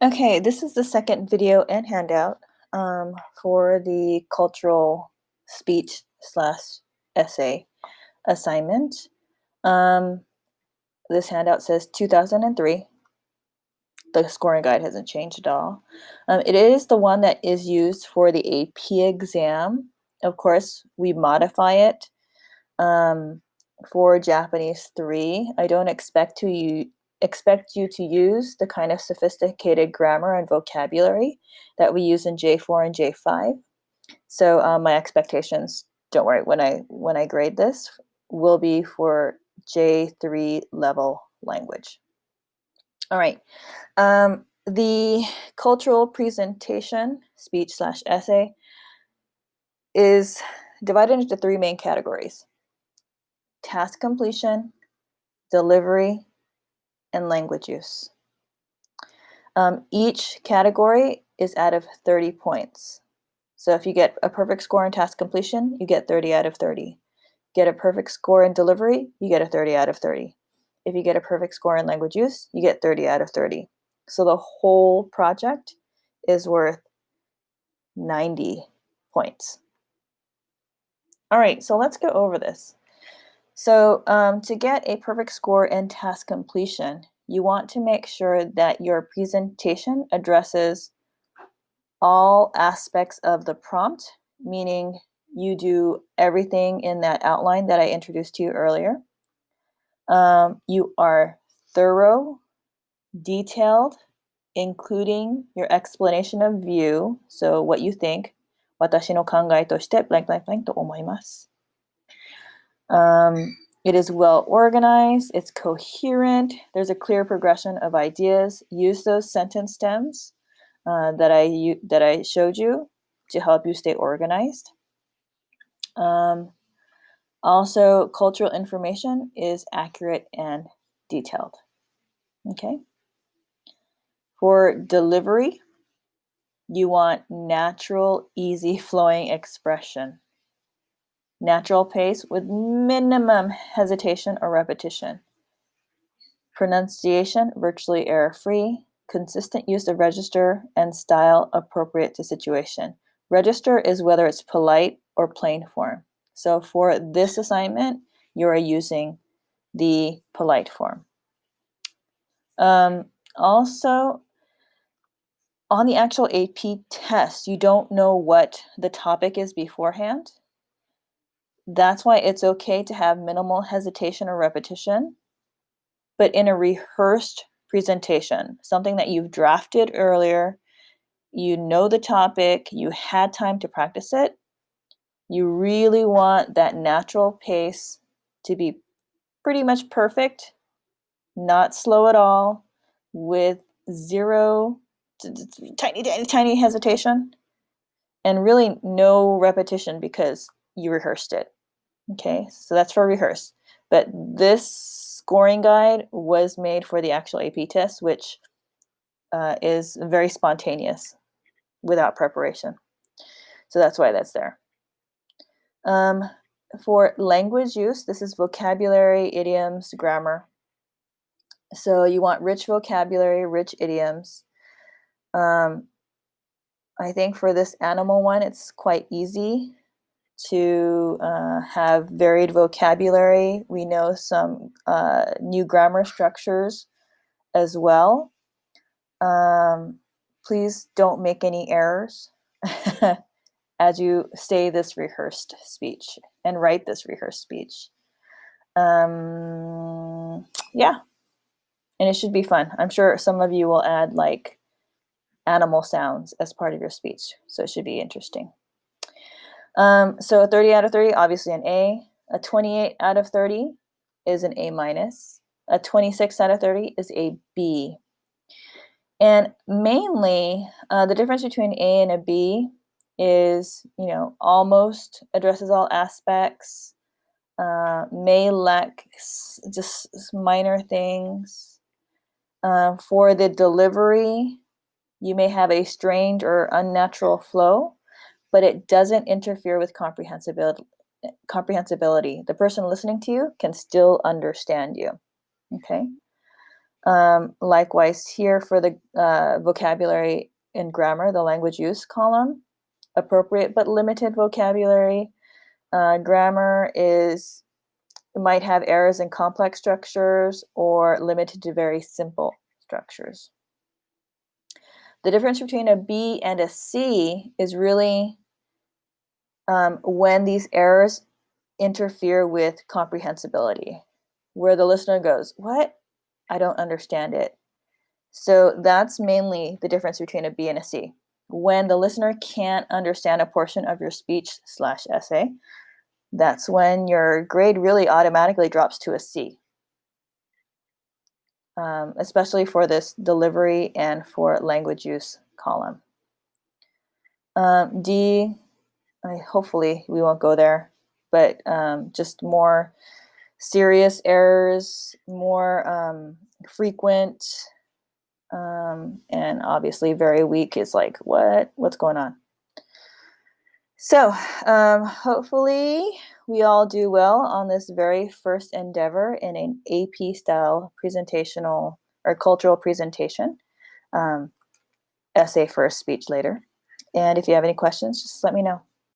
Okay, this is the second video and handout for the cultural speech slash essay assignment. This handout says 2003. The scoring guide hasn't changed at all. It is the one that is used for the AP exam. Of course, we modify it for Japanese 3. I don't expect you to use the kind of sophisticated grammar and vocabulary that we use in J4 and J5. So my expectations, don't worry, when I grade this, will be for J3 level language. All right. The cultural presentation, speech slash essay, is divided into three main categories: task completion, delivery, and language use. Each category is out of 30 points. So if you get a perfect score in task completion, you get 30 out of 30. Get a perfect score in delivery, you get a 30 out of 30. If you get a perfect score in language use, you get 30 out of 30. So the whole project is worth 90 points. All right, so let's go over this. So to get a perfect score in task completion, you want to make sure that your presentation addresses all aspects of the prompt, meaning you do everything in that outline that I introduced to you earlier. You are thorough, detailed, including your explanation of view, so what you think. 私の考えとして blank blank blank と思います。It is well organized, it's coherent, there's a clear progression of ideas. Use those sentence stems that I showed you to help you stay organized. Also, cultural information is accurate and detailed. Okay. For delivery, you want natural, easy flowing expression. Natural pace with minimum hesitation or repetition. Pronunciation virtually error-free. Consistent use of register and style appropriate to situation. Register is whether it's polite or plain form. So for this assignment, you are using the polite form. Also, on the actual AP test, you don't know what the topic is beforehand. That's why it's okay to have minimal hesitation or repetition. But in a rehearsed presentation, something that you've drafted earlier, you know the topic, you had time to practice it, you really want that natural pace to be pretty much perfect, not slow at all, with zero tiny hesitation, and really no repetition because you rehearsed it. Okay, so that's for rehearse. But this scoring guide was made for the actual AP test, which is very spontaneous without preparation. So that's why that's there. For language use, this is vocabulary, idioms, grammar. So you want rich vocabulary, rich idioms. I think for this animal one, it's quite easy to have varied vocabulary. We know some new grammar structures as well. Please don't make any errors as you say this rehearsed speech and write this rehearsed speech. Yeah, and it should be fun. I'm sure some of you will add like animal sounds as part of your speech, so it should be interesting. So a 30 out of 30, obviously an A. A 28 out of 30 is an A minus. A 26 out of 30 is a B. And mainly, the difference between A and a B is, almost addresses all aspects, may lack just minor things. For the delivery, you may have a strange or unnatural flow, but it doesn't interfere with comprehensibility. The person listening to you can still understand you. Okay. Likewise here for the vocabulary and grammar, the language use column, appropriate but limited vocabulary. Grammar might have errors in complex structures or limited to very simple structures. The difference between a B and a C is really when these errors interfere with comprehensibility, where the listener goes, "What? I don't understand it." So that's mainly the difference between a B and a C. When the listener can't understand a portion of your speech/essay, that's when your grade really automatically drops to a C, especially for this delivery and for language use column. D, hopefully we won't go there, but just more serious errors, more frequent, and obviously very weak is like, what's going on? So hopefully we all do well on this very first endeavor in an AP style presentational or cultural presentation, essay first, speech later. And if you have any questions, just let me know.